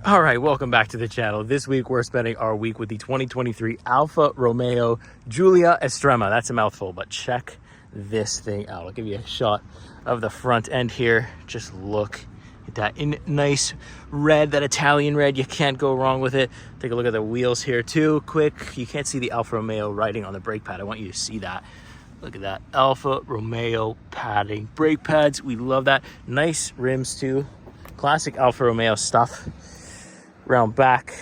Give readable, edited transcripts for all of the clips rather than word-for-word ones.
All right, welcome back to the channel. This week we're spending our week with the 2023 Alfa Romeo Giulia Estrema. That's a mouthful, but check this thing out. I'll give you a shot of the front end here. Just look at that in nice red, that Italian red. You can't go wrong with it. Take a look at the wheels here too, quick. You can't see the Alfa Romeo writing on the brake pad. I want you to see that. Look at that, Alfa Romeo padding. Brake pads, we love that. Nice rims too. Classic Alfa Romeo stuff. Round back,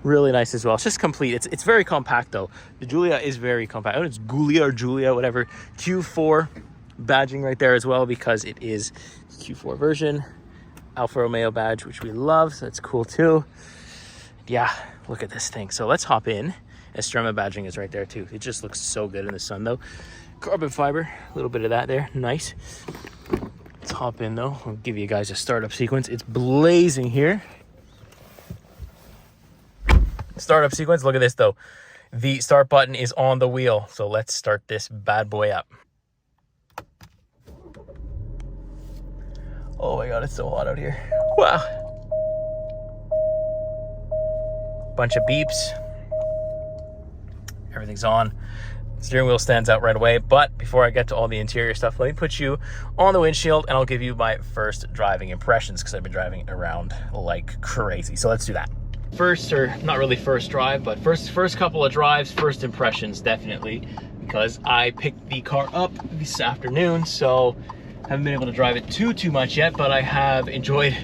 really nice as well. It's just complete. It's very compact though. The Giulia is very compact. It's Giulia or Giulia, whatever. Q4 badging right there as well because it is Q4 version. Alfa Romeo badge, which we love. So that's cool too. Yeah, look at this thing. So let's hop in. Estrema badging is right there too. It just looks so good in the sun though. Carbon fiber, a little bit of that there. Nice. Let's hop in though. I'll give you guys a startup sequence. It's blazing here. Startup sequence, look at this though. The start button is on the wheel. So let's start this bad boy up. Oh my God, it's so hot out here. Wow. Bunch of beeps. Everything's on. Steering wheel stands out right away. But before I get to all the interior stuff, let me put you on the windshield and I'll give you my first driving impressions because I've been driving around like crazy. So let's do that. First, or not really first drive, but first couple of drives, first impressions definitely, because I picked the car up this afternoon, so haven't been able to drive it too much yet, but I have enjoyed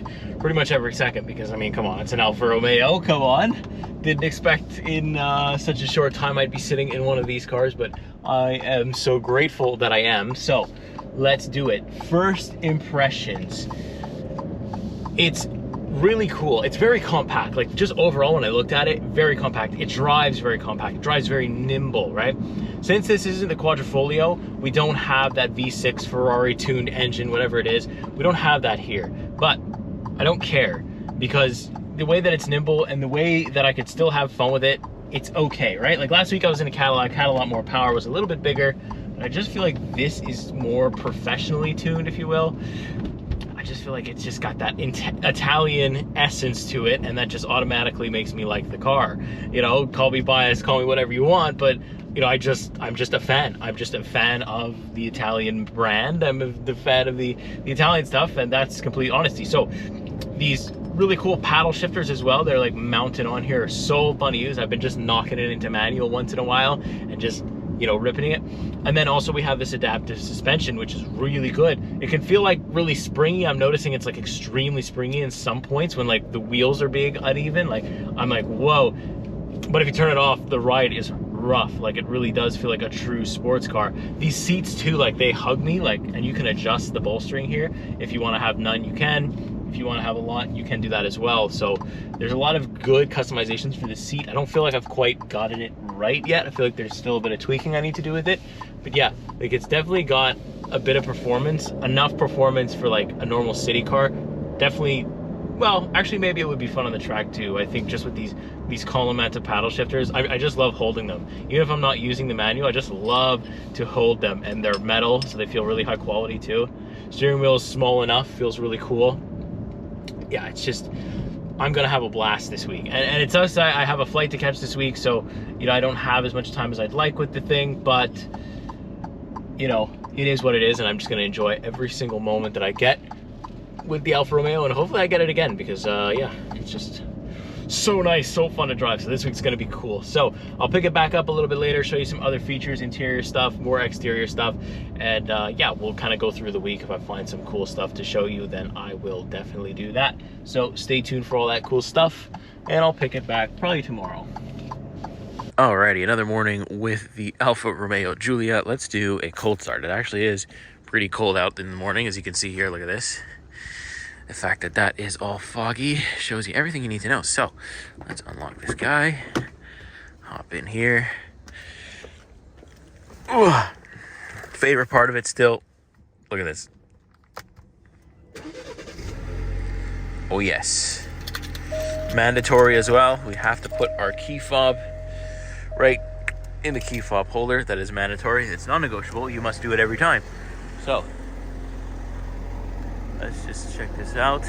pretty much every second because, I mean, come on, it's an Alfa Romeo, come on. Didn't expect in such a short time I'd be sitting in one of these cars, but I am so grateful that I am. So let's do it. First impressions. It's really cool. It's very compact. Like just overall when I looked at it, very compact. It drives very compact. It drives very nimble, right? Since this isn't the Quadrifoglio, we don't have that V6 Ferrari tuned engine, whatever it is. We don't have that here, but I don't care because the way that it's nimble and the way that I could still have fun with it, it's okay, right? Like last week I was in a Cadillac, had a lot more power, was a little bit bigger, but I just feel like this is more professionally tuned, if you will. I just feel like it's just got that Italian essence to it, and that just automatically makes me like the car. You know, call me biased, call me whatever you want, but you know, I'm just a fan. I'm just a fan of the Italian brand. I'm the fan of the Italian stuff, and that's complete honesty. So these really cool paddle shifters as well, they're like mounted on here, are so fun to use. I've been just knocking it into manual once in a while and just, you know, ripping it. And then also we have this adaptive suspension, which is really good. It can feel like really springy. I'm noticing it's like extremely springy in some points when like the wheels are being uneven. Like I'm like, whoa. But if you turn it off, the ride is rough. Like it really does feel like a true sports car. These seats too, like they hug me, like, and you can adjust the bolstering here. If you want to have none, you can. If you want to have a lot, you can do that as well. So there's a lot of good customizations for the seat. I don't feel like I've quite gotten it right yet. I feel like there's still a bit of tweaking I need to do with it. But yeah, like it's definitely got a bit of performance, enough performance for like a normal city car. Definitely, well, actually maybe it would be fun on the track too. I think just with these column-mounted paddle shifters, I just love holding them. Even if I'm not using the manual, I just love to hold them, and they're metal, so they feel really high quality too. Steering wheel is small enough, feels really cool. Yeah, it's just, I'm gonna have a blast this week. And it's us, I have a flight to catch this week, so, you know, I don't have as much time as I'd like with the thing, but, you know, it is what it is, and I'm just gonna enjoy every single moment that I get with the Alfa Romeo, and hopefully I get it again, because, yeah, it's just so nice, so fun to drive. So this week's gonna be cool. So I'll pick it back up a little bit later, show you some other features, interior stuff, more exterior stuff, and yeah, we'll kind of go through the week. If I find some cool stuff to show you, then I will definitely do that. So stay tuned for all that cool stuff, and I'll pick it back probably tomorrow. Alrighty, another morning with the Alfa Romeo Giulia. Let's do a cold start. It actually is pretty cold out in the morning, as you can see here. Look at this. The fact that that is all foggy shows you everything you need to know. So let's unlock this guy, hop in here. Ooh. Favorite part of it still, look at this. Oh yes, mandatory as well. We have to put our key fob right in the key fob holder. That is mandatory. It's non-negotiable. You must do it every time. So let's just check this out.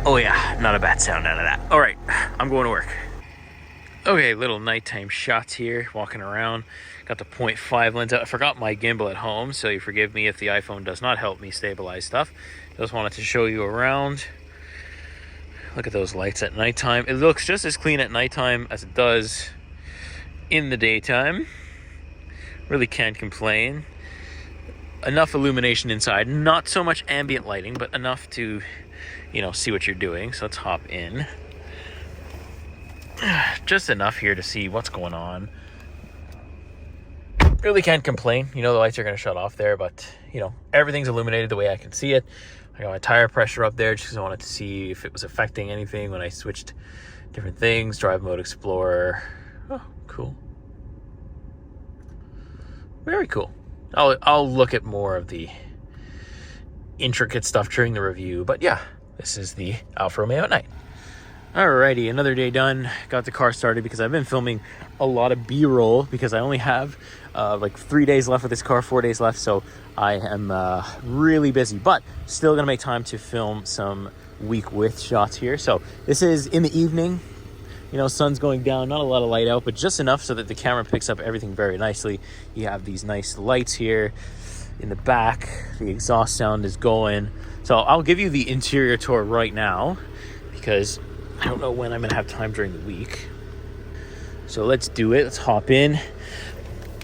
Oh yeah, not a bad sound out of that. All right, I'm going to work. Okay, little nighttime shots here, walking around. Got the 0.5 lens out. I forgot my gimbal at home, so you forgive me if the iPhone does not help me stabilize stuff. Just wanted to show you around. Look at those lights at nighttime. It looks just as clean at nighttime as it does in the daytime. Really can't complain. Enough illumination inside. Not so much ambient lighting, but enough to, see what you're doing. So let's hop in. Just enough here to see what's going on. Really can't complain. The lights are going to shut off there, but, everything's illuminated the way I can see it. I got my tire pressure up there just because I wanted to see if it was affecting anything when I switched different things. Drive mode, Explorer. Oh, cool. Very cool. I'll look at more of the intricate stuff during the review, but yeah, this is the Alfa Romeo at night. Alrighty, another day done. Got the car started because I've been filming a lot of B-roll because I only have like 3 days left with this car, 4 days left, so I am really busy, but still gonna make time to film some week with shots here. So this is in the evening, sun's going down, not a lot of light out, but just enough so that the camera picks up everything very nicely. You have these nice lights here in the back, the exhaust sound is going. So I'll give you the interior tour right now because I don't know when I'm gonna have time during the week. So let's do it. Let's hop in,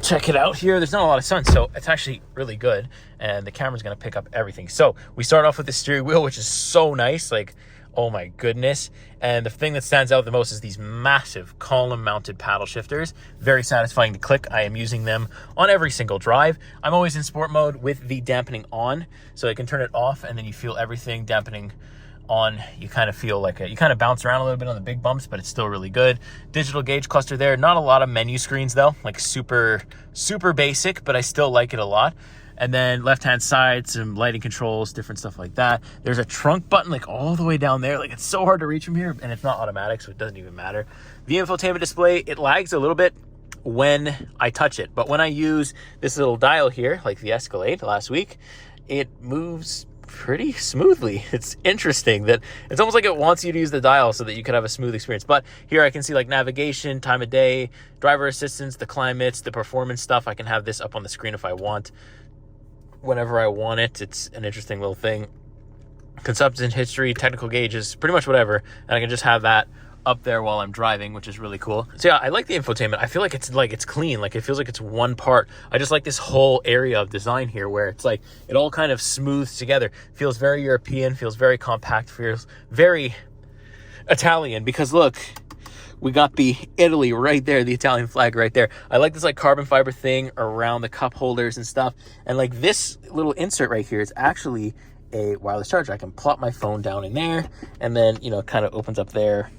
check it out here. There's not a lot of sun, so it's actually really good, and the camera's gonna pick up everything. So we start off with the steering wheel, which is so nice, like, oh my goodness. And the thing that stands out the most is these massive column mounted paddle shifters. Very satisfying to click. I am using them on every single drive. I'm always in sport mode with the dampening on, so I can turn it off and then you feel everything dampening on. You kind of feel like you kind of bounce around a little bit on the big bumps, but it's still really good. Digital gauge cluster there. Not a lot of menu screens though, like super basic, but I still like it a lot. And then left-hand side, some lighting controls, different stuff like that. There's a trunk button like all the way down there. Like, it's so hard to reach from here, and it's not automatic, so it doesn't even matter. The infotainment display, it lags a little bit when I touch it, but when I use this little dial here, like the Escalade last week, it moves pretty smoothly. It's interesting that it's almost like it wants you to use the dial so that you could have a smooth experience. But here I can see like navigation, time of day, driver assistance, the climates, the performance stuff. I can have this up on the screen if I want, whenever I want it. It's an interesting little thing. Consumption history, technical gauges, pretty much whatever, and I can just have that up there while I'm driving, which is really cool. So yeah, I like the infotainment. I feel like it's clean, like it feels like it's one part. I just like this whole area of design here where it's like it all kind of smooths together. Feels very European, feels very compact, feels very Italian, because look, we got the Italy right there, the Italian flag right there. I like this like carbon fiber thing around the cup holders and stuff. And like this little insert right here is actually a wireless charger. I can plop my phone down in there, and then, it kind of opens up there.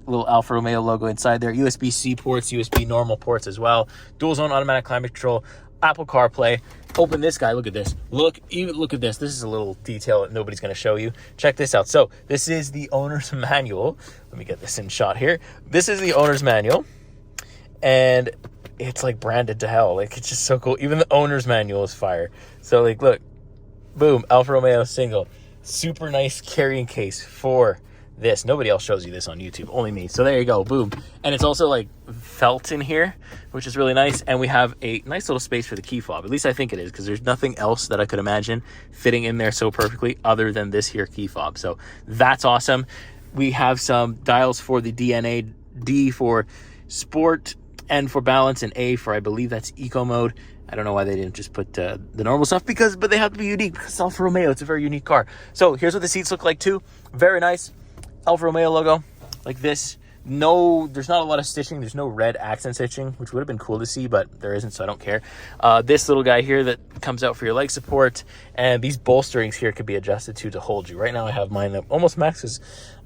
Little Alfa Romeo logo inside there. USB-C ports, USB normal ports as well. Dual zone automatic climate control, Apple CarPlay. Open this guy, look at this. Look at this. This is a little detail that nobody's gonna show you. Check this out. So this is the owner's manual. Let me get this in shot here. This is the owner's manual, and it's like branded to hell. Like, it's just so cool. Even the owner's manual is fire. So like, look, boom, Alfa Romeo single. Super nice carrying case for this. Nobody else shows you this on YouTube, only me. So there you go, boom. And it's also like felt in here, which is really nice. And we have a nice little space for the key fob. At least I think it is, because there's nothing else that I could imagine fitting in there so perfectly other than this here key fob. So that's awesome. We have some dials for the DNA, D for sport, N for balance, and A for, I believe that's eco mode. I don't know why they didn't just put the normal stuff, but they have to be unique, because Alfa Romeo, it's a very unique car. So here's what the seats look like too. Very nice. Alfa Romeo logo like this. No, there's not a lot of stitching. There's no red accent stitching, which would have been cool to see, but there isn't, so I don't care. This little guy here that comes out for your leg support, and these bolsterings here could be adjusted to hold you. Right now I have mine up almost max because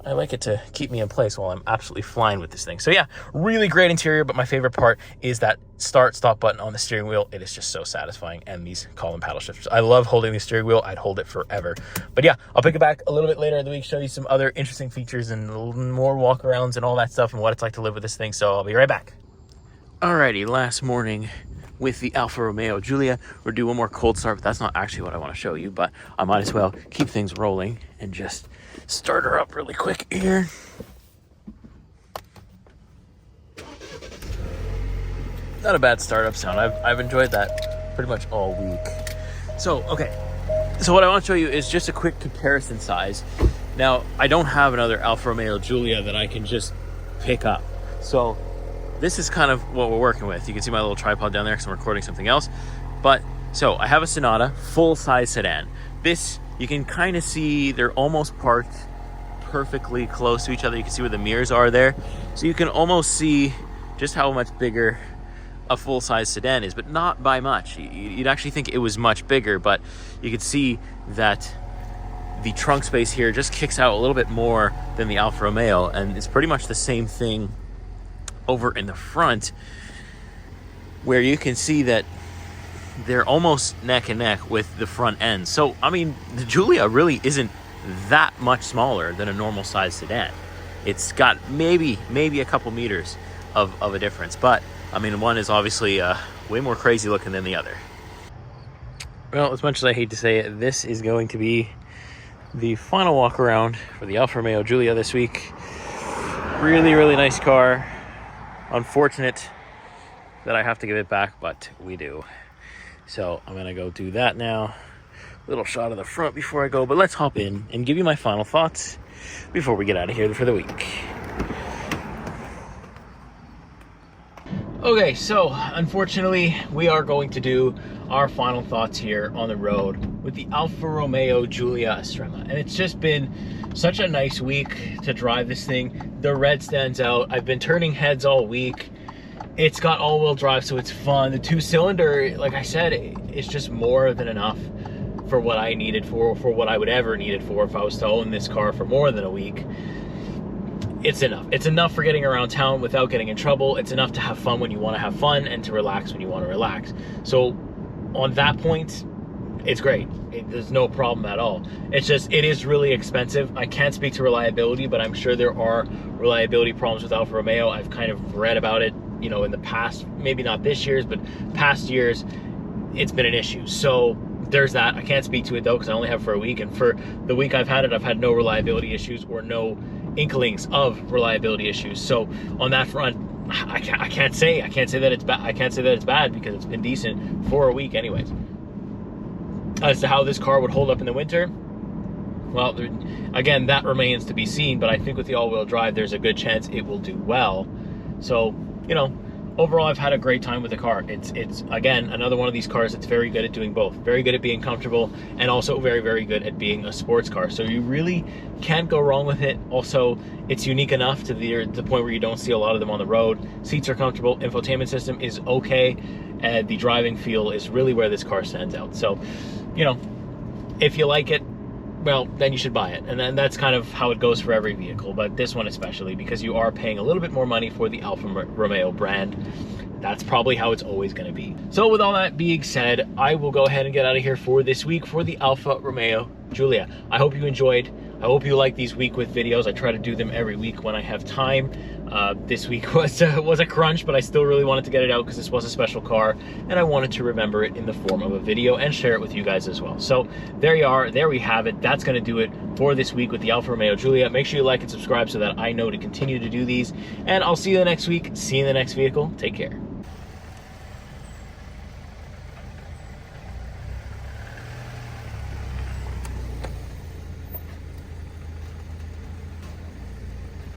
I like it to keep me in place while I'm absolutely flying with this thing. So yeah, really great interior, but my favorite part is that start-stop button on the steering wheel. It is just so satisfying, and these column paddle shifters. I love holding the steering wheel. I'd hold it forever. But yeah, I'll pick it back a little bit later in the week, show you some other interesting features and more walkarounds and all that stuff and what it's like to live with this thing. So I'll be right back. Alrighty, last morning with the Alfa Romeo Giulia. We're doing one more cold start, but that's not actually what I want to show you, but I might as well keep things rolling and just start her up really quick here. Not a bad startup sound. I've enjoyed that pretty much all week. So, okay. So what I want to show you is just a quick comparison size. Now, I don't have another Alfa Romeo Giulia that I can just pick up. So this is kind of what we're working with. You can see my little tripod down there because I'm recording something else. But, so I have a Sonata, full-size sedan. This, you can kind of see they're almost parked perfectly close to each other. You can see where the mirrors are there. So you can almost see just how much bigger a full-size sedan is, but not by much. You'd actually think it was much bigger, but you could see that the trunk space here just kicks out a little bit more than the Alfa Romeo, and it's pretty much the same thing over in the front, where you can see that they're almost neck and neck with the front end. So, I mean, the Giulia really isn't that much smaller than a normal size sedan. It's got maybe a couple meters of a difference, but I mean, one is obviously way more crazy looking than the other. Well, as much as I hate to say it, this is going to be the final walk around for the Alfa Romeo Giulia this week. Really, really nice car. Unfortunate that I have to give it back, but we do. So I'm gonna go do that now. Little shot of the front before I go, but let's hop in and give you my final thoughts before we get out of here for the week. Okay, so unfortunately, we are going to do our final thoughts here on the road with the Alfa Romeo Giulia Estrema. And it's just been such a nice week to drive this thing. The red stands out. I've been turning heads all week. It's got all-wheel drive, so it's fun. The two-cylinder, like I said, it's just more than enough for what I needed for what I would ever need it for if I was to own this car for more than a week. It's enough. It's enough for getting around town without getting in trouble. It's enough to have fun when you want to have fun and to relax when you want to relax. So on that point, it's great. There's no problem at all. It's just, it is really expensive. I can't speak to reliability, but I'm sure there are reliability problems with Alfa Romeo. I've kind of read about it, you know, in the past, maybe not this year's, but past years, it's been an issue. So there's that. I can't speak to it though, because I only have it for a week. And for the week I've had it, I've had no reliability issues or no inklings of reliability issues. So on that front, I can't say that it's bad. I can't say that it's bad because it's been decent for a week anyways. As to how this car would hold up in the winter, well, again, that remains to be seen, but I think with the all-wheel drive, there's a good chance it will do well. So, you know, overall, I've had a great time with the car. It's again, another one of these cars that's very good at doing both. Very good at being comfortable and also very, very good at being a sports car. So you really can't go wrong with it. Also, it's unique enough to the point where you don't see a lot of them on the road. Seats are comfortable. Infotainment system is okay. And the driving feel is really where this car stands out. So, you know, if you like it, well, then you should buy it. And then that's kind of how it goes for every vehicle, but this one especially, because you are paying a little bit more money for the Alfa Romeo brand. That's probably how it's always going to be. So with all that being said, I will go ahead and get out of here for this week for the Alfa Romeo Giulia. I hope you enjoyed. I hope you like these week with videos. I try to do them every week when I have time. This week was a crunch, but I still really wanted to get it out because this was a special car and I wanted to remember it in the form of a video and share it with you guys as well. So there you are, there we have it. That's going to do it for this week with the Alfa Romeo Giulia. Make sure you like and subscribe so that I know to continue to do these, and I'll see you the next week. See you in the next vehicle. Take care.